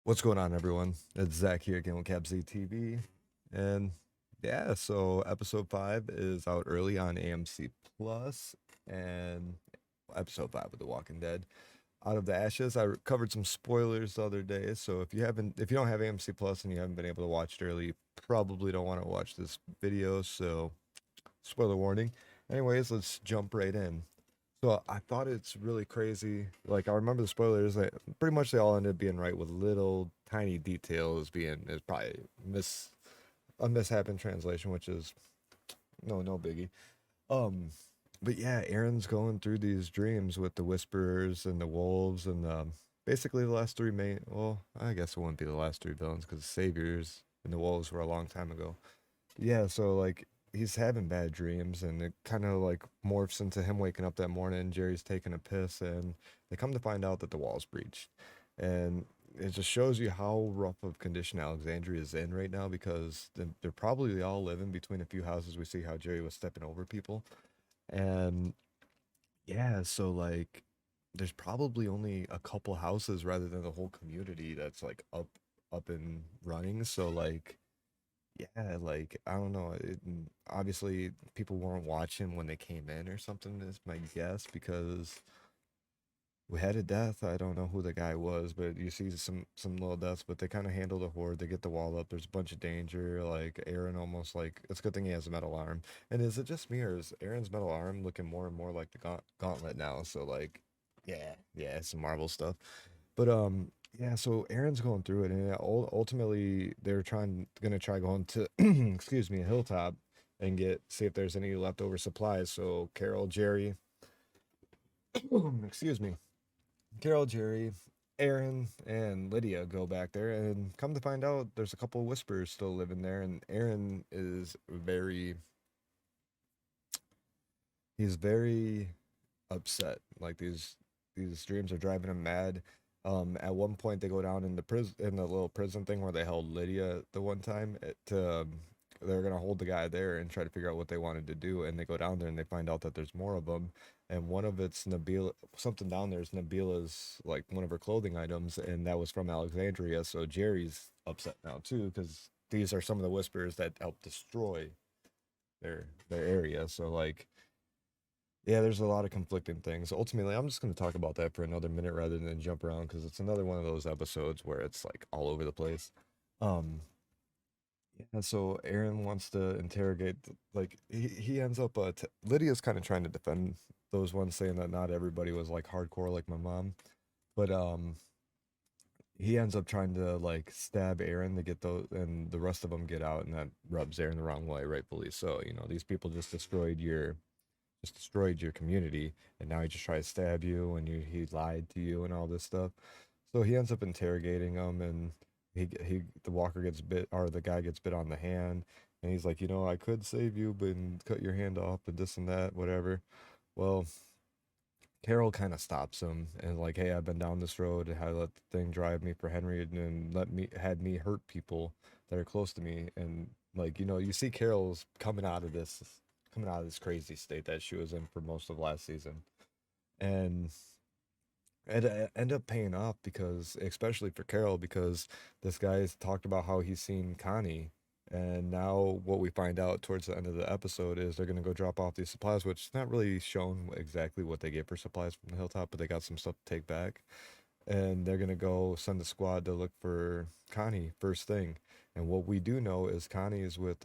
What's going on, everyone? It's Zach here again with CapZ TV. And yeah, so episode 5 is out early on AMC Plus, and episode 5 of The Walking Dead. Out of the Ashes, covered some spoilers the other day. So if you don't have AMC Plus and you haven't been able to watch it early, you probably don't want to watch this video. So, spoiler warning. Anyways, let's jump right in. So I thought it's really crazy. Like I remember the spoilers, that pretty much they all ended up being right with little tiny details being is probably a mishap in translation, which is no biggie. Um, but yeah, Aaron's going through these dreams with the whisperers and the wolves and basically the last three main. Well, I guess it wouldn't be the last three villains because the saviors and the wolves were a long time ago. Yeah, so like he's having bad dreams and it kind of like morphs into him waking up that morning, Jerry's taking a piss and they come to find out that the wall's breached. And it just shows you how rough of condition Alexandria is in right now because they're probably all living between a few houses. We see how Jerry was stepping over people. And yeah, so like there's probably only a couple houses rather than the whole community that's like up and running. So like yeah, like I don't know. Obviously, people weren't watching when they came in or something. Is my guess because we had a death. I don't know who the guy was, but you see some little deaths. But they kind of handle the horde. They get the wall up. There's a bunch of danger. Like Aaron, almost like it's a good thing he has a metal arm. And is it just me or is Aaron's metal arm looking more and more like the gauntlet now? So like, yeah, it's some Marvel stuff. But yeah, so Aaron's going through it, and ultimately they're gonna try going to, excuse me, a hilltop and see if there's any leftover supplies. So Carol, Jerry, excuse me, Carol, Jerry, Aaron, and Lydia go back there, and come to find out, there's a couple of whisperers still living there, and Aaron is he's very upset. Like these dreams are driving him mad. At one point they go down in the prison in the little prison thing where they held Lydia the one time. They're gonna hold the guy there and try to figure out what they wanted to do. And they go down there and they find out that there's more of them. And one of it's Nabila. Something down there is Nabila's like one of her clothing items, and that was from Alexandria. So Jerry's upset now too because these are some of the whispers that helped destroy their area. So like yeah, there's a lot of conflicting things. Ultimately, I'm just going to talk about that for another minute rather than jump around because it's another one of those episodes where it's like all over the place. Um, yeah, so Aaron wants to interrogate, like he ends up. Lydia's kind of trying to defend those ones, saying that not everybody was like hardcore like my mom, but he ends up trying to like stab Aaron to get those, and the rest of them get out, and that rubs Aaron the wrong way, rightfully so. You know, these people just destroyed your community and now he just tries to stab you and he lied to you and all this stuff. So he ends up interrogating him and the walker gets bit or the guy gets bit on the hand and he's like, I could save you but cut your hand off and this and that, whatever. Well, Carol kind of stops him and like, hey, I've been down this road and I let the thing drive me for Henry and had me hurt people that are close to me and like you see Carol's coming out of this crazy state that she was in for most of last season. And it ended up paying off because, especially for Carol, because this guy's talked about how he's seen Connie. And now, what we find out towards the end of the episode is they're going to go drop off these supplies, which is not really shown exactly what they get for supplies from the hilltop, but they got some stuff to take back. And they're going to go send a squad to look for Connie first thing. And what we do know is Connie is with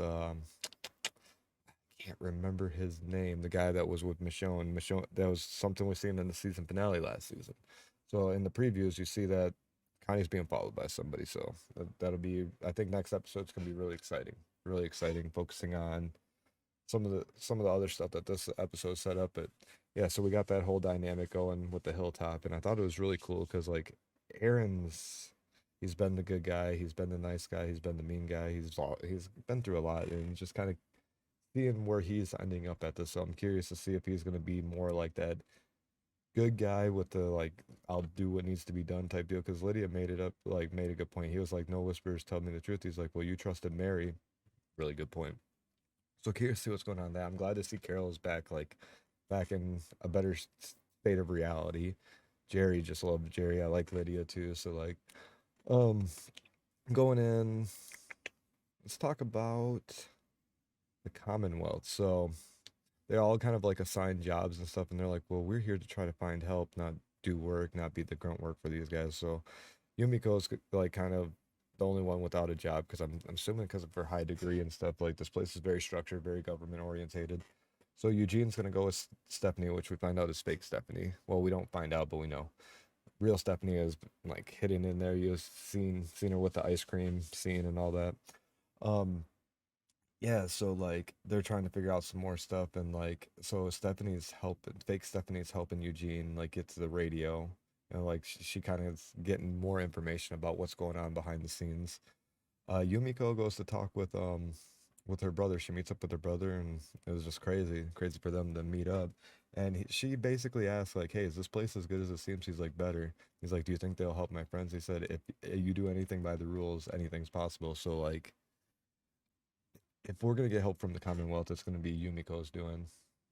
can't remember his name. The guy that was with Michonne. Michonne. That was something we seen in the season finale last season. So in the previews, you see that Connie's being followed by somebody. So that'll be. I think next episode's gonna be really exciting. Really exciting, focusing on some of the other stuff that this episode set up. But yeah, so we got that whole dynamic going with the hilltop, and I thought it was really cool because like Aaron's. He's been the good guy. He's been the nice guy. He's been the mean guy. He's been through a lot, and just kind of seeing where he's ending up at this. So I'm curious to see if he's going to be more like that good guy with the like I'll do what needs to be done type deal. Because Lydia made a good point. He was like, no whispers, tell me the truth. He's like, well, you trusted Mary. Really good point. So curious to see what's going on there. I'm glad to see Carol's back, like back in a better state of reality. Jerry just loved Jerry. I like Lydia too. So like Um, going in, let's talk about the Commonwealth. So they all kind of like assign jobs and stuff, and they're like, well, we're here to try to find help, not do work, not be the grunt work for these guys. So Yumiko's like kind of the only one without a job because I'm assuming because of her high degree and stuff. Like this place is very structured, very government orientated. So Eugene's gonna go with Stephanie, which we find out is fake Stephanie. Well, we don't find out, but we know real Stephanie is like hidden in there. You've seen her with the ice cream scene and all that. Um, yeah, so like they're trying to figure out some more stuff, and like so Stephanie's helping, fake Stephanie's helping Eugene like get to the radio, and like she kind of is getting more information about what's going on behind the scenes. Yumiko goes to talk with her brother. She meets up with her brother, and it was just crazy for them to meet up. And she basically asks like, "Hey, is this place as good as it seems?" He's like, "Better." He's like, "Do you think they'll help my friends?" He said, "If you do anything by the rules, anything's possible." So like if we're gonna get help from the Commonwealth, it's gonna be Yumiko's doing.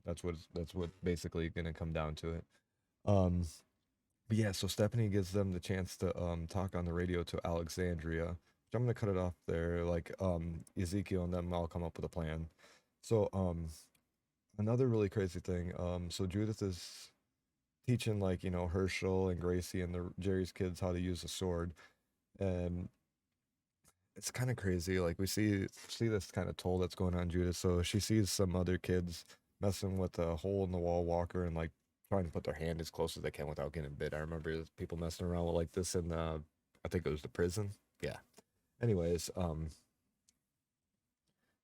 That's what basically gonna come down to it. Um, but yeah, so Stephanie gives them the chance to talk on the radio to Alexandria. Which I'm gonna cut it off there. Like Ezekiel and them all come up with a plan. So another really crazy thing. So Judith is teaching like Herschel and Gracie and the Jerry's kids how to use a sword, and it's kind of crazy. Like we see this kind of toll that's going on Judith. So she sees some other kids messing with a hole in the wall walker and like trying to put their hand as close as they can without getting bit. I remember people messing around with like this in I think it was the prison. Yeah. Anyways,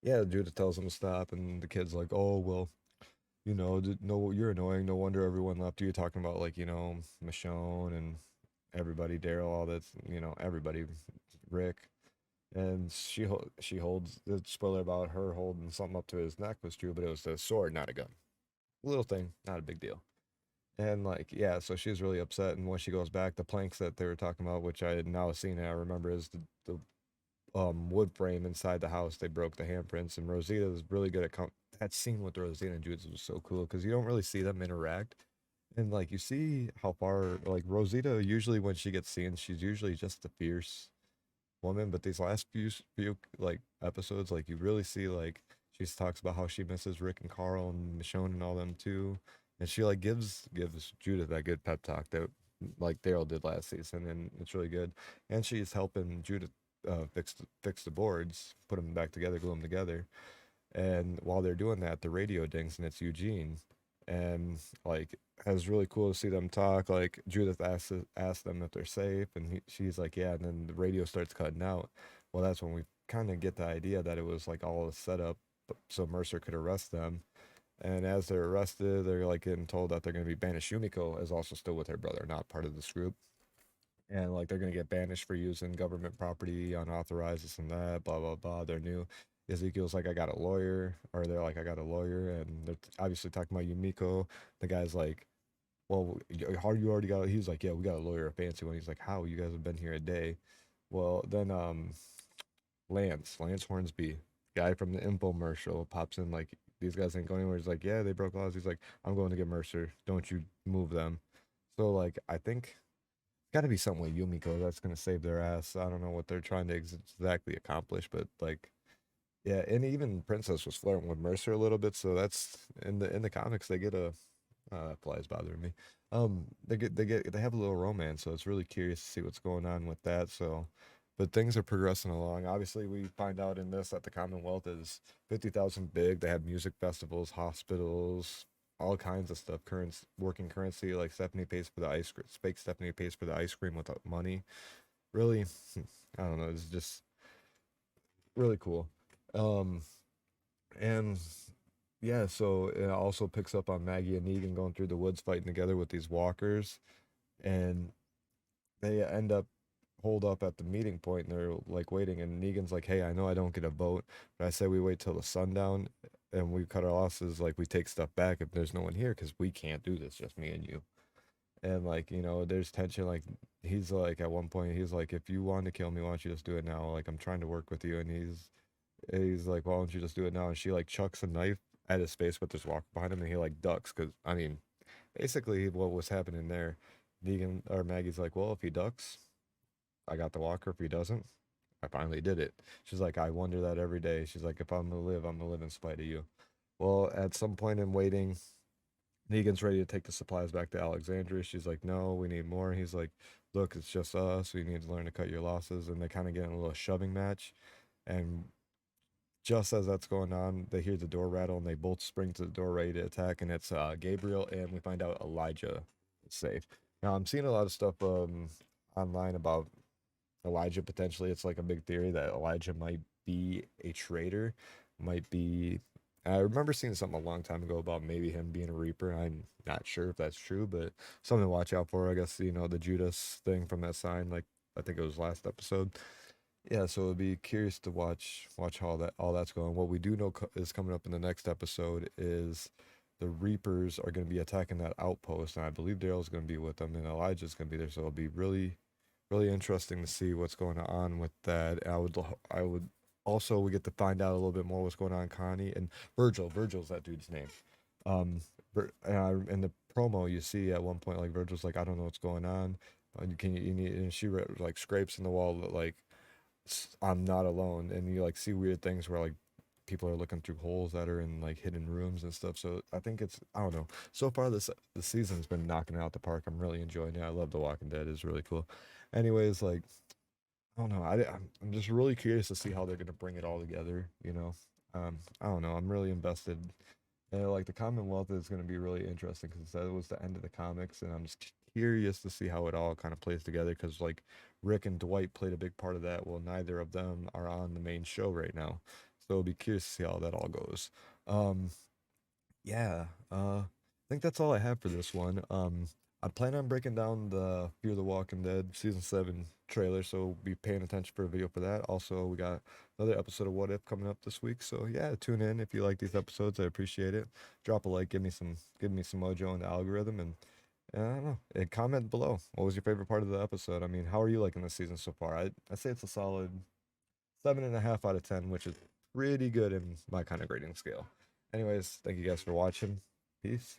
yeah, Judith tells them to stop, and the kid's like, "Oh well, no, you're annoying. No wonder everyone left you." Talking about like Michonne and everybody, Daryl, all that's everybody, Rick. And she holds the spoiler about her holding something up to his neck was true, but it was a sword, not a gun. Little thing, not a big deal. And like, yeah, so she's really upset. And when she goes back, the planks that they were talking about, which I had now seen and I remember, is the wood frame inside the house. They broke the handprints, and Rosita is really good at that scene with Rosita and Judith was so cool because you don't really see them interact. And like you see how far like Rosita usually when she gets seen, she's usually just the fierce woman, but these last few like episodes, like you really see like she talks about how she misses Rick and Carl and Michonne and all them too, and she like gives Judith that good pep talk that like Daryl did last season, and it's really good. And she's helping Judith fix the boards, put them back together, glue them together, and while they're doing that, the radio dings and it's Eugene. And like it was really cool to see them talk. Like Judith asks them if they're safe, and she's like, "Yeah." And then the radio starts cutting out. Well, that's when we kind of get the idea that it was like all a setup, so Mercer could arrest them. And as they're arrested, they're like getting told that they're going to be banished. Yumiko is also still with her brother, not part of this group, and like they're gonna get banished for using government property unauthorized, this and that, blah blah blah. They're new. Ezekiel's like, I got a lawyer, or they're like, I got a lawyer, and they're obviously talking about Yumiko. The guy's like, well, how you already got? He's like, yeah, we got a lawyer, a fancy one. He's like, how? You guys have been here a day. Well, then Lance Hornsby, guy from the infomercial, pops in like, these guys ain't going anywhere. He's like, yeah, they broke laws. He's like, I'm going to get Mercer. Don't you move them. So like, I think got to be something with Yumiko that's gonna save their ass. I don't know what they're trying to exactly accomplish, but like, yeah, and even Princess was flirting with Mercer a little bit, so that's in the comics they get a that fly's bothering me. They have a little romance, so it's really curious to see what's going on with that. So, but things are progressing along. Obviously, we find out in this that the Commonwealth is 50,000 big. They have music festivals, hospitals, all kinds of stuff. Current working currency, like Stephanie pays for the ice cream. Fake Stephanie pays for the ice cream without money. Really, I don't know. It's just really cool. Um, and yeah, so it also picks up on Maggie and Negan going through the woods fighting together with these walkers, and they end up hold up at the meeting point, and they're like waiting, and Negan's like, "Hey, I know I don't get a vote, but I say we wait till the sundown, and we cut our losses, like we take stuff back if there's no one here, because we can't do this, just me and you." And like there's tension. Like he's like at one point he's like, "If you want to kill me, why don't you just do it now? Like I'm trying to work with you," and he's like, "Why don't you just do it now?" And she like chucks a knife at his face, but there's walker behind him, and he like ducks because I mean, basically what was happening there. Negan or Maggie's like, "Well, if he ducks, I got the walker. If he doesn't, I finally did it. She's like, I wonder that every day. She's like, if I'm gonna live, I'm gonna live in spite of you. Well, at some point in waiting, Negan's ready to take the supplies back to Alexandria. She's like, no, we need more. He's like, look, it's just us. We need to learn to cut your losses. And they kind of get in a little shoving match. And just as that's going on, they hear the door rattle and they both spring to the door ready to attack. And it's Gabriel, and we find out Elijah is safe. Now, I'm seeing a lot of stuff online about Elijah potentially. It's like a big theory that Elijah might be a traitor, might be. I remember seeing something a long time ago about maybe him being a Reaper. I'm not sure if that's true, but something to watch out for. I guess the Judas thing from that sign, like I think it was last episode. Yeah, so it'd be curious to watch how all that's going. What we do know is coming up in the next episode is the Reapers are going to be attacking that outpost, and I believe Daryl's going to be with them, and Elijah's going to be there. So it'll be really interesting to see what's going on with that. I would also we get to find out a little bit more what's going on Connie and Virgil. Virgil's that dude's name. Um, in the promo you see at one point like Virgil's like I don't know what's going on. You need and she like scrapes in the wall that like I'm not alone, and you like see weird things where like people are looking through holes that are in like hidden rooms and stuff. So I think it's I don't know. So far the season's been knocking it out the park. I'm really enjoying it. I love The Walking Dead. It's really cool. Anyways, like I don't know. I'm just really curious to see how they're gonna bring it all together. I don't know. I'm really invested. And like the Commonwealth is gonna be really interesting because that was the end of the comics, and I'm just curious to see how it all kind of plays together. Because like Rick and Dwight played a big part of that. Well, neither of them are on the main show right now, so it'll be curious to see how that all goes. Um, yeah, I think that's all I have for this one. I plan on breaking down the Fear the Walking Dead season 7 trailer, so be paying attention for a video for that. Also, we got another episode of What If coming up this week, so yeah, tune in if you like these episodes. I appreciate it. Drop a like, give me some mojo in the algorithm, and I don't know, and comment below. What was your favorite part of the episode? I mean, how are you liking this season so far? I say it's a solid 7.5 out of 10, which is pretty good in my kind of grading scale. Anyways, thank you guys for watching. Peace.